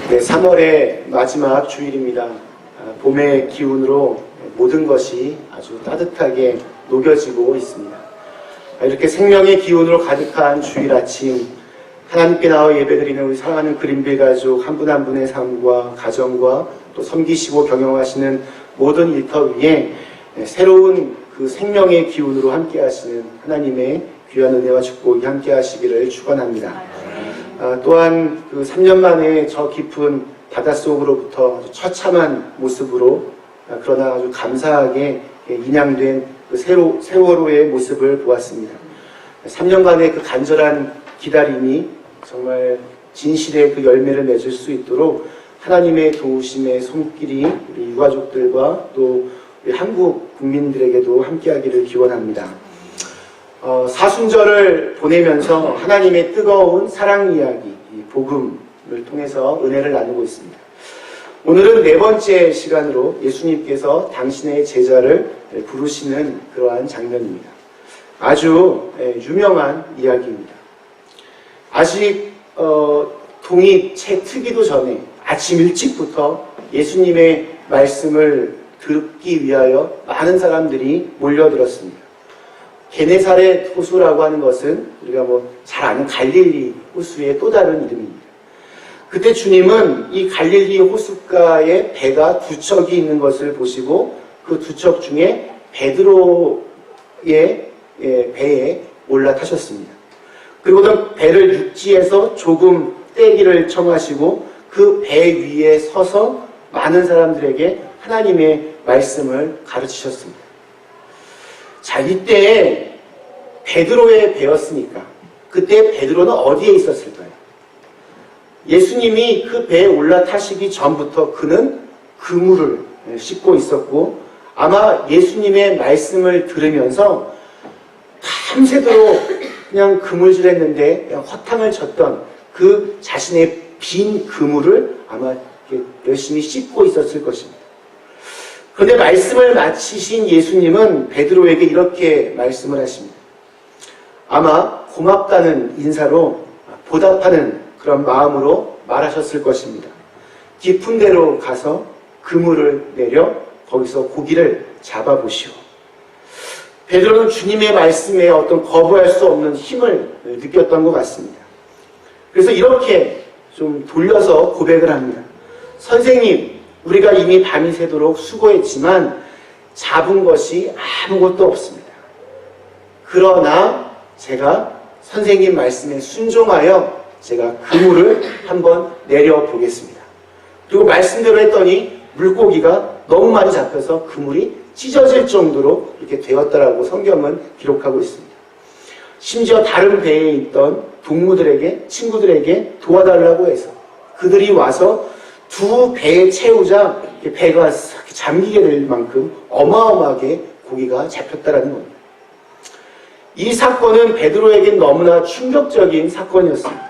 네, 3월의 마지막 주일입니다. 봄의 기운으로 모든 것이 아주 따뜻하게 녹여지고 있습니다. 이렇게 생명의 기운으로 가득한 주일 아침, 하나님께 나와 예배드리는 우리 사랑하는 그린빌 가족 한 분 한 분의 삶과 가정과 또 섬기시고 경영하시는 모든 일터 위에 새로운 그 생명의 기운으로 함께 하시는 하나님의 귀한 은혜와 축복이 함께 하시기를 축원합니다. 또한 그 3년 만에 저 깊은 바닷속으로부터 아주 처참한 모습으로 그러나 아주 감사하게 인양된 그 세월호의 모습을 보았습니다. 3년간의 그 간절한 기다림이 정말 진실의 그 열매를 맺을 수 있도록 하나님의 도우심의 손길이 우리 유가족들과 또 우리 한국 국민들에게도 함께하기를 기원합니다. 사순절을 보내면서 하나님의 뜨거운 사랑 이야기, 복음을 통해서 은혜를 나누고 있습니다. 오늘은 네 번째 시간으로 예수님께서 당신의 제자를 부르시는 그러한 장면입니다. 아주 유명한 이야기입니다. 아직 동이 채 트기도 전에 아침 일찍부터 예수님의 말씀을 듣기 위하여 많은 사람들이 몰려들었습니다. 게네사렛 호수라고 하는 것은 우리가 잘 아는 갈릴리 호수의 또 다른 이름입니다. 그때 주님은 이 갈릴리 호숫가에 배가 두 척이 있는 것을 보시고 그 두 척 중에 베드로의 배에 올라타셨습니다. 그리고는 배를 육지에서 조금 떼기를 청하시고 그 배 위에 서서 많은 사람들에게 하나님의 말씀을 가르치셨습니다. 자, 이때 베드로의 배였으니까 그때 베드로는 어디에 있었을까요? 예수님이 그 배에 올라타시기 전부터 그는 그물을 씻고 있었고 아마 예수님의 말씀을 들으면서 밤새도록 그냥 그물질했는데 그냥 허탕을 쳤던 그 자신의 빈 그물을 아마 열심히 씻고 있었을 것입니다. 그런데 말씀을 마치신 예수님은 베드로에게 이렇게 말씀을 하십니다. 아마 고맙다는 인사로 보답하는 그런 마음으로 말하셨을 것입니다. 깊은 데로 가서 그물을 내려 거기서 고기를 잡아보시오. 베드로는 주님의 말씀에 어떤 거부할 수 없는 힘을 느꼈던 것 같습니다. 그래서 이렇게 좀 돌려서 고백을 합니다. 선생님, 우리가 이미 밤이 새도록 수고했지만 잡은 것이 아무것도 없습니다. 그러나 제가 선생님 말씀에 순종하여 제가 그물을 한번 내려보겠습니다. 그리고 말씀대로 했더니 물고기가 너무 많이 잡혀서 그물이 찢어질 정도로 이렇게 되었다라고 성경은 기록하고 있습니다. 심지어 다른 배에 있던 동무들에게, 친구들에게 도와달라고 해서 그들이 와서 두 배에 채우자 배가 잠기게 될 만큼 어마어마하게 고기가 잡혔다라는 겁니다. 이 사건은 베드로에겐 너무나 충격적인 사건이었습니다.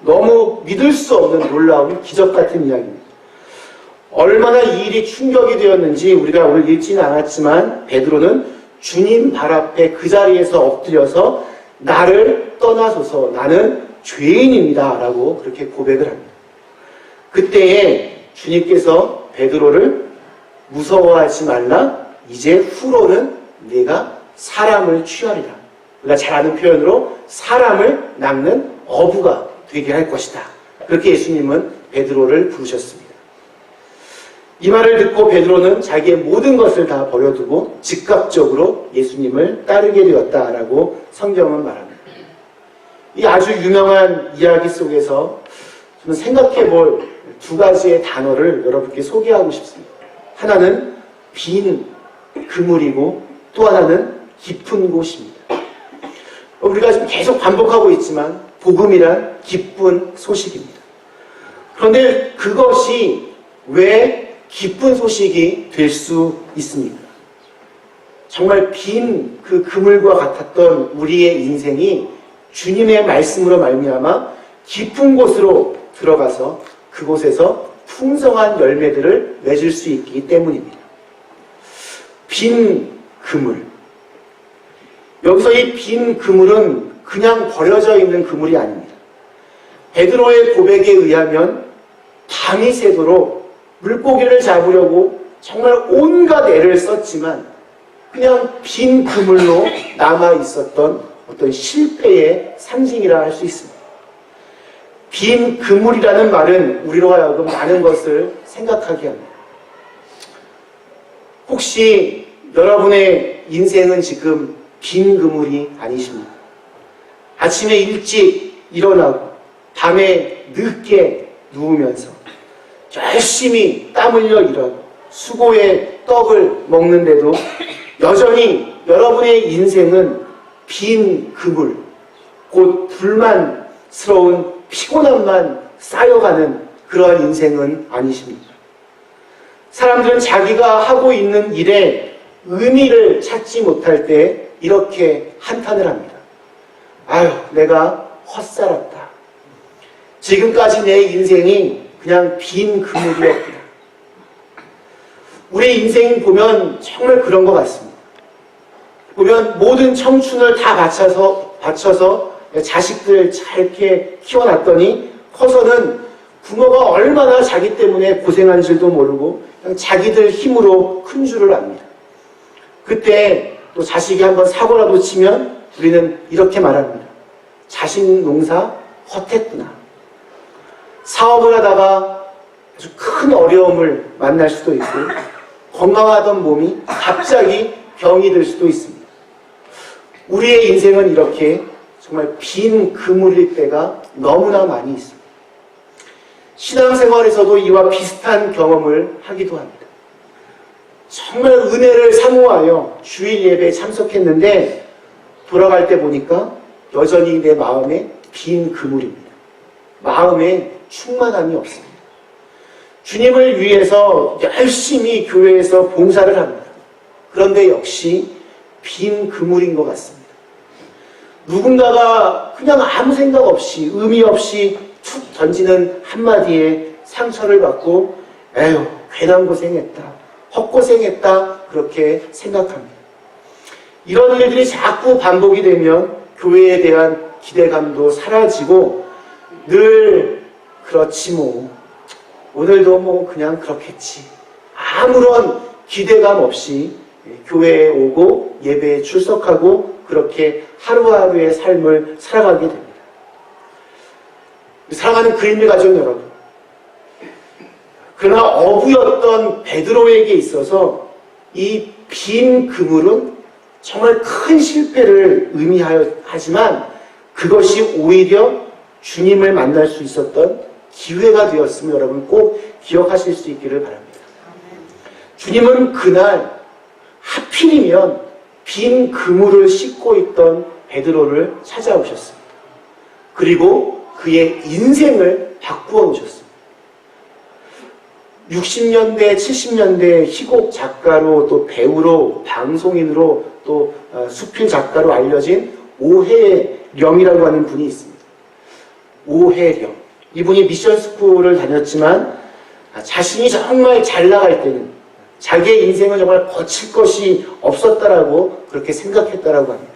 너무 믿을 수 없는 놀라운 기적 같은 이야기입니다. 얼마나 이 일이 충격이 되었는지 우리가 오늘 읽지는 않았지만 베드로는 주님 발 앞에 그 자리에서 엎드려서 나를 떠나소서 나는 죄인입니다 라고 그렇게 고백을 합니다. 그때에 주님께서 베드로를 무서워하지 말라 이제 후로는 네가 사람을 취하리라. 우리가 잘 아는 표현으로 사람을 낚는 어부가 되게 할 것이다. 그렇게 예수님은 베드로를 부르셨습니다. 이 말을 듣고 베드로는 자기의 모든 것을 다 버려두고 즉각적으로 예수님을 따르게 되었다라고 성경은 말합니다. 이 아주 유명한 이야기 속에서 저는 생각해 볼 두 가지의 단어를 여러분께 소개하고 싶습니다. 하나는 빈 그물이고 또 하나는 깊은 곳입니다. 우리가 지금 계속 반복하고 있지만 복음이란 기쁜 소식입니다. 그런데 그것이 왜 기쁜 소식이 될 수 있습니까? 정말 빈 그 그물과 같았던 우리의 인생이 주님의 말씀으로 말미암아 깊은 곳으로 들어가서 그곳에서 풍성한 열매들을 맺을 수 있기 때문입니다. 빈 그물. 여기서 이 빈 그물은 그냥 버려져 있는 그물이 아닙니다. 베드로의 고백에 의하면 밤이 새도록 물고기를 잡으려고 정말 온갖 애를 썼지만 그냥 빈 그물로 남아 있었던 어떤 실패의 상징이라 할 수 있습니다. 빈 그물이라는 말은 우리로 하여금 많은 것을 생각하게 합니다. 혹시 여러분의 인생은 지금 빈 그물이 아니십니까? 아침에 일찍 일어나고 밤에 늦게 누우면서 열심히 땀 흘려 일하고 수고의 떡을 먹는데도 여전히 여러분의 인생은 빈 그물, 곧 불만스러운 피곤함만 쌓여가는 그러한 인생은 아니십니까? 사람들은 자기가 하고 있는 일에 의미를 찾지 못할 때 이렇게 한탄을 합니다. 아유, 내가 헛살았다. 지금까지 내 인생이 그냥 빈 그물이었구나. 우리 인생 보면 정말 그런 것 같습니다. 보면 모든 청춘을 다 바쳐서 자식들 잘게 키워놨더니 커서는 부모가 얼마나 자기 때문에 고생한 줄도 모르고 그냥 자기들 힘으로 큰 줄을 압니다. 그때 또 자식이 한번 사고라도 치면 우리는 이렇게 말합니다. 자식 농사 헛했구나. 사업을 하다가 아주 큰 어려움을 만날 수도 있고 건강하던 몸이 갑자기 병이 들 수도 있습니다. 우리의 인생은 이렇게 정말 빈 그물일 때가 너무나 많이 있습니다. 신앙생활에서도 이와 비슷한 경험을 하기도 합니다. 정말 은혜를 사모하여 주일 예배에 참석했는데 돌아갈 때 보니까 여전히 내 마음에 빈 그물입니다. 마음에 충만함이 없습니다. 주님을 위해서 열심히 교회에서 봉사를 합니다. 그런데 역시 빈 그물인 것 같습니다. 누군가가 그냥 아무 생각 없이 의미 없이 툭 던지는 한마디에 상처를 받고 에휴 괜한 고생했다, 헛고생했다 그렇게 생각합니다. 이런 일들이 자꾸 반복이 되면 교회에 대한 기대감도 사라지고 늘 그렇지 뭐 오늘도 뭐 그냥 그렇겠지 아무런 기대감 없이 교회에 오고 예배에 출석하고 그렇게 하루하루의 삶을 살아가게 됩니다. 사랑하는 그림의 가족 여러분, 그러나 어부였던 베드로에게 있어서 이 빈 그물은 정말 큰 실패를 의미하지만 그것이 오히려 주님을 만날 수 있었던 기회가 되었음을 여러분 꼭 기억하실 수 있기를 바랍니다. 주님은 그날 하필이면 빈 그물을 싣고 있던 베드로를 찾아오셨습니다. 그리고 그의 인생을 바꾸어 오셨습니다. 60년대, 70년대 희곡 작가로 또 배우로 방송인으로 또 수필 작가로 알려진 오해령이라고 하는 분이 있습니다. 오해령. 이분이 미션스쿨을 다녔지만 자신이 정말 잘 나갈 때는 자기의 인생을 정말 거칠 것이 없었다라고 그렇게 생각했다라고 합니다.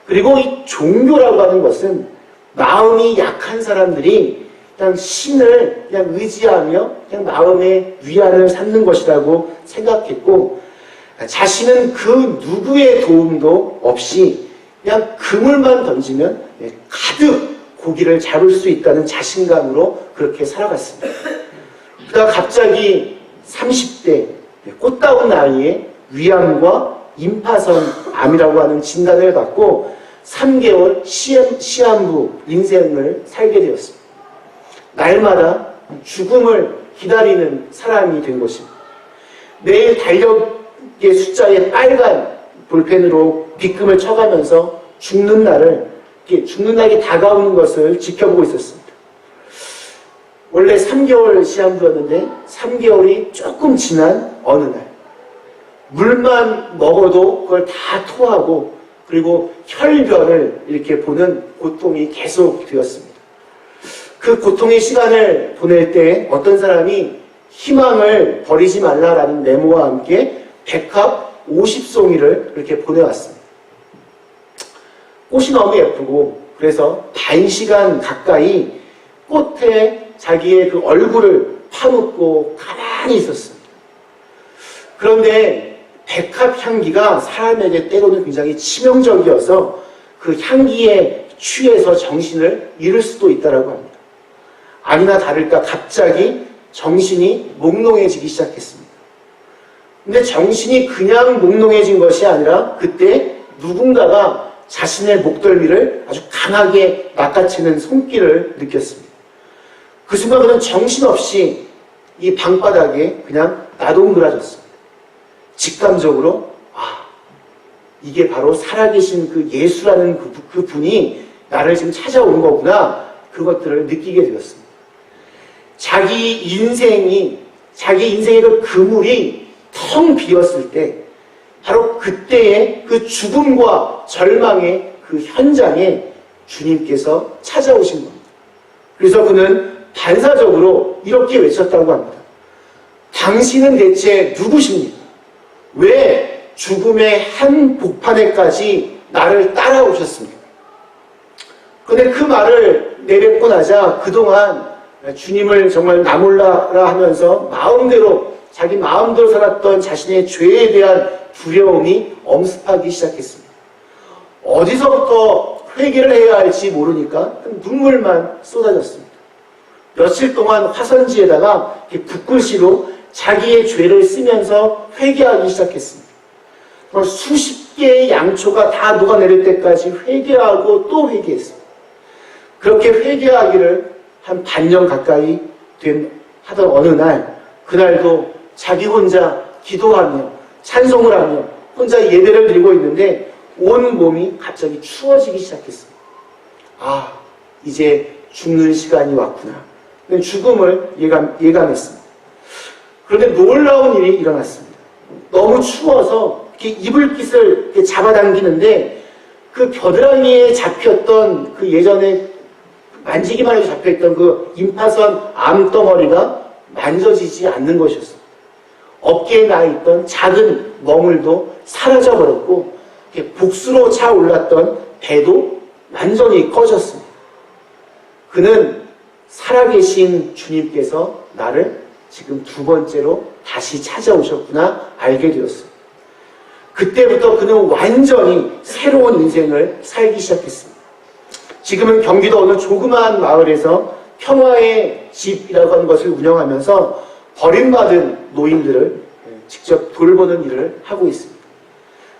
그리고 이 종교라고 하는 것은 마음이 약한 사람들이 그냥 신을 그냥 의지하며 그냥 마음의 위안을 삼는 것이라고 생각했고 자신은 그 누구의 도움도 없이 그냥 그물만 던지면 가득 고기를 잡을 수 있다는 자신감으로 그렇게 살아갔습니다. 그러다 갑자기 30대 꽃다운 나이에 위암과 임파선암이라고 하는 진단을 받고 3개월 시한부 인생을 살게 되었습니다. 날마다 죽음을 기다리는 사람이 된 것입니다. 매일 달력의 숫자에 빨간 볼펜으로 빗금을 쳐가면서 죽는 날이 다가오는 것을 지켜보고 있었습니다. 원래 3개월 시한부였는데 3개월이 조금 지난 어느 날 물만 먹어도 그걸 다 토하고 그리고 혈변을 이렇게 보는 고통이 계속 되었습니다. 그 고통의 시간을 보낼 때 어떤 사람이 희망을 버리지 말라라는 메모와 함께 백합 50송이를 이렇게 보내왔습니다. 꽃이 너무 예쁘고 그래서 반 시간 가까이 꽃에 자기의 그 얼굴을 파묻고 가만히 있었습니다. 그런데 백합 향기가 사람에게 때로는 굉장히 치명적이어서 그 향기에 취해서 정신을 잃을 수도 있다고 합니다. 아니나 다를까 갑자기 정신이 몽롱해지기 시작했습니다. 근데 정신이 그냥 몽롱해진 것이 아니라 그때 누군가가 자신의 목덜미를 아주 강하게 낚아채는 손길을 느꼈습니다. 그 순간 그는 정신없이 이 방바닥에 그냥 나동그라졌습니다. 직감적으로 이게 바로 살아계신 그 예수라는 그 분이 나를 지금 찾아온 거구나, 그것들을 느끼게 되었습니다. 자기 인생의 그 그물이 텅 비었을 때 바로 그때의 그 죽음과 절망의 그 현장에 주님께서 찾아오신 겁니다. 그래서 그는 반사적으로 이렇게 외쳤다고 합니다. 당신은 대체 누구십니까? 왜 죽음의 한 복판에까지 나를 따라오셨습니까? 그런데 그 말을 내뱉고 나자 그동안 주님을 정말 나몰라라 하면서 자기 마음대로 살았던 자신의 죄에 대한 두려움이 엄습하기 시작했습니다. 어디서부터 회개를 해야 할지 모르니까 눈물만 쏟아졌습니다. 며칠 동안 화선지에다가 붓글씨로 자기의 죄를 쓰면서 회개하기 시작했습니다. 수십 개의 양초가 다 녹아내릴 때까지 회개하고 또 회개했습니다. 그렇게 회개하기를 한 반년 가까이 하던 어느 날, 그날도 자기 혼자 기도하며 찬송을 하며 혼자 예배를 드리고 있는데 온 몸이 갑자기 추워지기 시작했습니다. 이제 죽는 시간이 왔구나. 죽음을 예감했습니다. 그런데 놀라운 일이 일어났습니다. 너무 추워서 이렇게 이불깃을 이렇게 잡아당기는데 그 겨드랑이에 잡혔던 그 예전에 만지기만 해도 잡혀있던 그 임파선 암덩어리가 만져지지 않는 것이었습니다. 어깨에 나있던 작은 멍울도 사라져버렸고 복수로 차올랐던 배도 완전히 꺼졌습니다. 그는 살아계신 주님께서 나를 지금 두 번째로 다시 찾아오셨구나 알게 되었습니다. 그때부터 그는 완전히 새로운 인생을 살기 시작했습니다. 지금은 경기도 어느 조그마한 마을에서 평화의 집이라고 하는 것을 운영하면서 버림받은 노인들을 직접 돌보는 일을 하고 있습니다.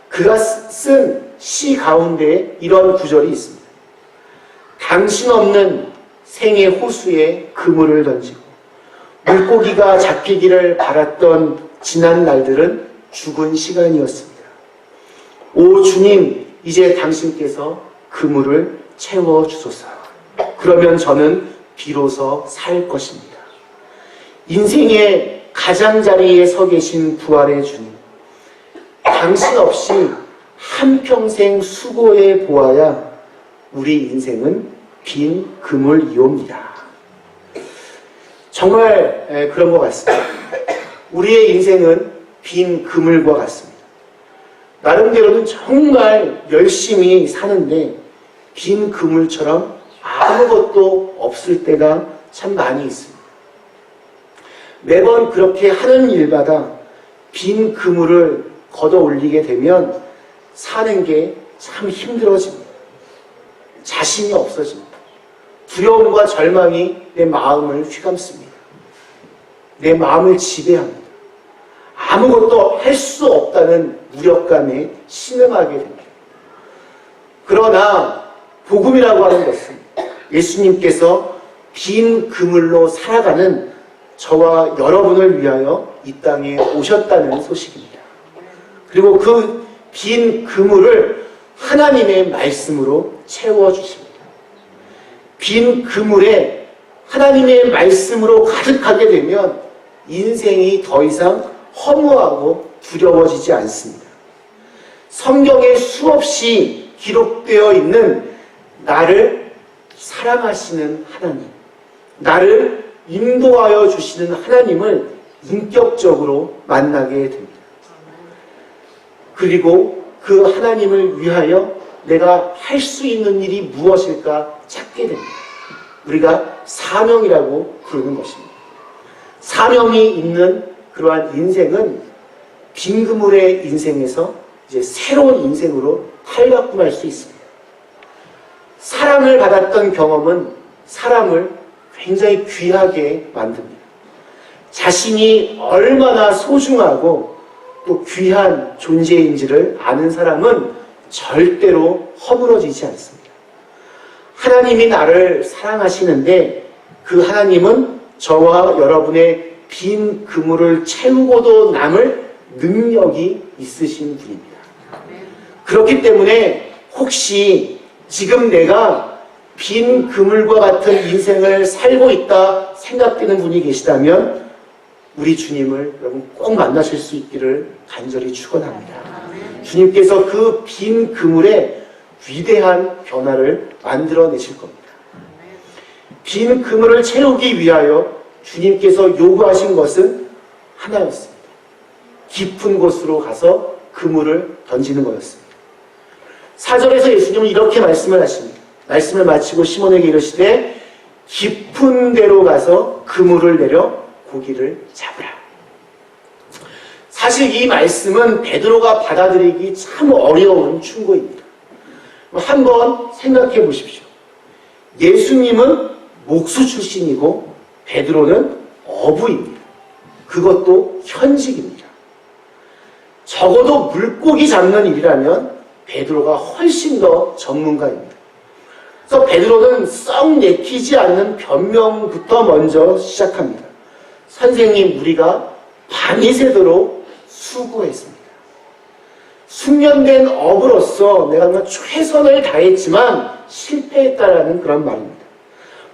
그가 쓴 시 가운데 이런 구절이 있습니다. 당신 없는 생의 호수에 그물을 던지고 물고기가 잡히기를 바랐던 지난 날들은 죽은 시간이었습니다. 오 주님, 이제 당신께서 그물을 채워주소서. 그러면 저는 비로소 살 것입니다. 인생의 가장자리에 서 계신 부활의 주님, 당신 없이 한평생 수고해 보아야 우리 인생은 빈 그물이옵니다. 정말 그런 것 같습니다. 우리의 인생은 빈 그물과 같습니다. 나름대로는 정말 열심히 사는데 빈 그물처럼 아무것도 없을 때가 참 많이 있습니다. 매번 그렇게 하는 일마다 빈 그물을 걷어 올리게 되면 사는 게 참 힘들어집니다. 자신이 없어집니다. 두려움과 절망이 내 마음을 휘감습니다. 내 마음을 지배합니다. 아무것도 할 수 없다는 무력감에 신음하게 됩니다. 그러나 복음이라고 하는 것은 예수님께서 빈 그물로 살아가는 저와 여러분을 위하여 이 땅에 오셨다는 소식입니다. 그리고 그 빈 그물을 하나님의 말씀으로 채워주십니다. 빈 그물에 하나님의 말씀으로 가득하게 되면 인생이 더 이상 허무하고 두려워지지 않습니다. 성경에 수없이 기록되어 있는 나를 사랑하시는 하나님, 나를 인도하여 주시는 하나님을 인격적으로 만나게 됩니다. 그리고 그 하나님을 위하여 내가 할 수 있는 일이 무엇일까 찾게 됩니다. 우리가 사명이라고 부르는 것입니다. 사명이 있는 그러한 인생은 빈 그물의 인생에서 이제 새로운 인생으로 탈바꿈할 수 있습니다. 사랑을 받았던 경험은 사람을 굉장히 귀하게 만듭니다. 자신이 얼마나 소중하고 또 귀한 존재인지를 아는 사람은 절대로 허물어지지 않습니다. 하나님이 나를 사랑하시는데 그 하나님은 저와 여러분의 빈 그물을 채우고도 남을 능력이 있으신 분입니다. 그렇기 때문에 혹시 지금 내가 빈 그물과 같은 인생을 살고 있다 생각되는 분이 계시다면 우리 주님을 여러분 꼭 만나실 수 있기를 간절히 축원합니다. 주님께서 그 빈 그물에 위대한 변화를 만들어내실 겁니다. 빈 그물을 채우기 위하여 주님께서 요구하신 것은 하나였습니다. 깊은 곳으로 가서 그물을 던지는 거였습니다. 4절에서 예수님은 이렇게 말씀을 하십니다. 말씀을 마치고 시몬에게 이르시되 깊은 데로 가서 그물을 내려 고기를 잡으라. 사실 이 말씀은 베드로가 받아들이기 참 어려운 충고입니다. 한번 생각해 보십시오. 예수님은 목수 출신이고 베드로는 어부입니다. 그것도 현직입니다. 적어도 물고기 잡는 일이라면 베드로가 훨씬 더 전문가입니다. 그래서 베드로는 썩 내키지 않는 변명부터 먼저 시작합니다. 선생님, 우리가 밤이 새도록 수고했습니다. 숙련된 어부로서 내가 최선을 다했지만 실패했다라는 그런 말입니다.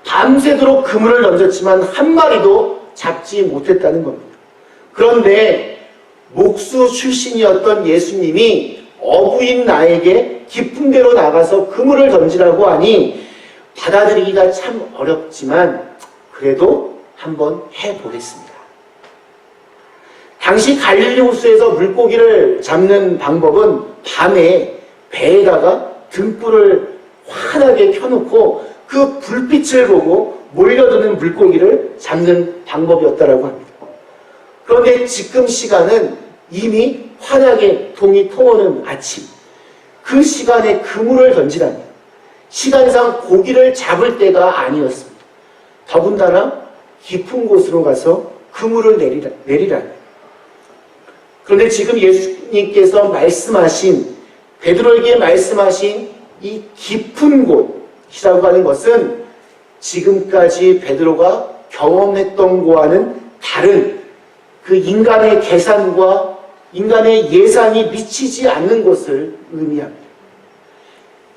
밤새도록 그물을 던졌지만 한 마리도 잡지 못했다는 겁니다. 그런데 목수 출신이었던 예수님이 어부인 나에게 깊은 데로 나가서 그물을 던지라고 하니 받아들이기가 참 어렵지만 그래도 한번 해보겠습니다. 당시 갈릴리 호수에서 물고기를 잡는 방법은 밤에 배에다가 등불을 환하게 켜놓고 그 불빛을 보고 몰려드는 물고기를 잡는 방법이었다고 합니다. 그런데 지금 시간은 이미 환하게 동이 통오는 아침, 그 시간에 그물을 던지라니 시간상 고기를 잡을 때가 아니었습니다. 더군다나 깊은 곳으로 가서 그물을 내리라니. 그런데 지금 예수님께서 말씀하신, 베드로에게 말씀하신 이 깊은 곳이라고 하는 것은 지금까지 베드로가 경험했던 것과는 다른 그 인간의 계산과 인간의 예상이 미치지 않는 곳을 의미합니다.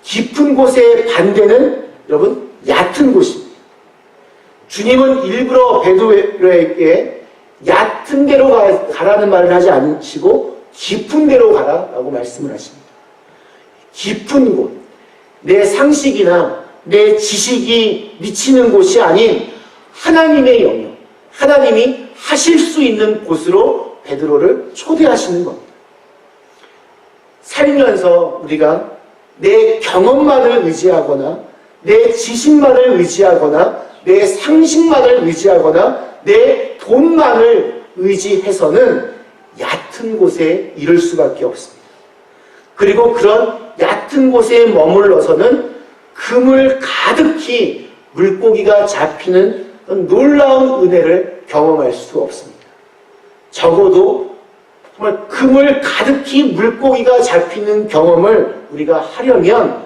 깊은 곳의 반대는 여러분 얕은 곳입니다. 주님은 일부러 베드로에게 얕은 데로 가라는 말을 하지 않으시고 깊은 데로 가라라고 말씀을 하십니다. 깊은 곳, 내 상식이나 내 지식이 미치는 곳이 아닌 하나님의 영역, 하나님이 하실 수 있는 곳으로 베드로를 초대하시는 겁니다. 살면서 우리가 내 경험만을 의지하거나 내 지식만을 의지하거나 내 상식만을 의지하거나 내 돈만을 의지해서는 얕은 곳에 이를 수밖에 없습니다. 그리고 그런 얕은 곳에 머물러서는 그물 가득히 물고기가 잡히는 놀라운 은혜를 경험할 수 없습니다. 적어도 정말 그물 가득히 물고기가 잡히는 경험을 우리가 하려면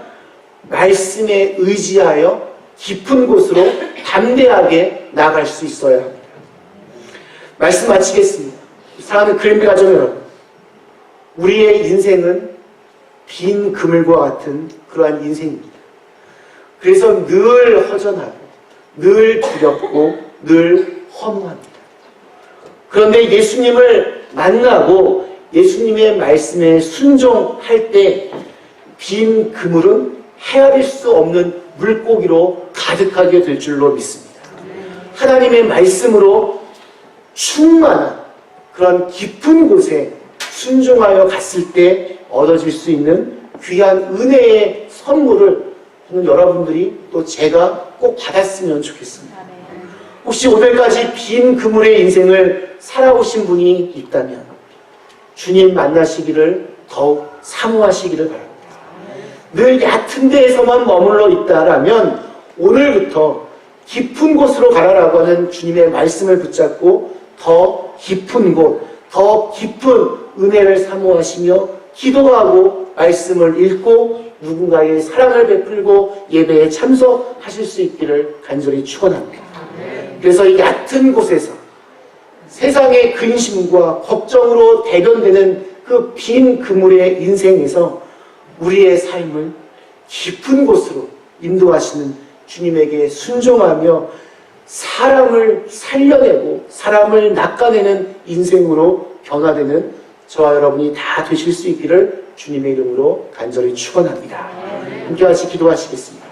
말씀에 의지하여 깊은 곳으로 담대하게 나갈 수 있어야 합니다. 말씀 마치겠습니다. 사랑하는 그랜비 가족 여러분, 우리의 인생은 빈 그물과 같은 그러한 인생입니다. 그래서 늘 허전하고 늘 두렵고 늘 허무합니다. 그런데 예수님을 만나고 예수님의 말씀에 순종할 때 빈 그물은 헤아릴 수 없는 물고기로 가득하게 될 줄로 믿습니다. 하나님의 말씀으로 충만한 그런 깊은 곳에 순종하여 갔을 때 얻어질 수 있는 귀한 은혜의 선물을 저는 여러분들이 또 제가 꼭 받았으면 좋겠습니다. 혹시 오늘까지 빈 그물의 인생을 살아오신 분이 있다면 주님 만나시기를 더욱 사모하시기를 바랍니다. 늘 얕은 데에서만 머물러 있다라면 오늘부터 깊은 곳으로 가라라고 하는 주님의 말씀을 붙잡고 더 깊은 곳, 더 깊은 은혜를 사모하시며 기도하고 말씀을 읽고 누군가의 사랑을 베풀고 예배에 참석하실 수 있기를 간절히 축원합니다. 그래서 이 얕은 곳에서 세상의 근심과 걱정으로 대변되는 그 빈 그물의 인생에서 우리의 삶을 깊은 곳으로 인도하시는 주님에게 순종하며 사람을 살려내고 사람을 낚아내는 인생으로 변화되는 저와 여러분이 다 되실 수 있기를 주님의 이름으로 간절히 축원합니다. 함께 같이 기도하시겠습니다.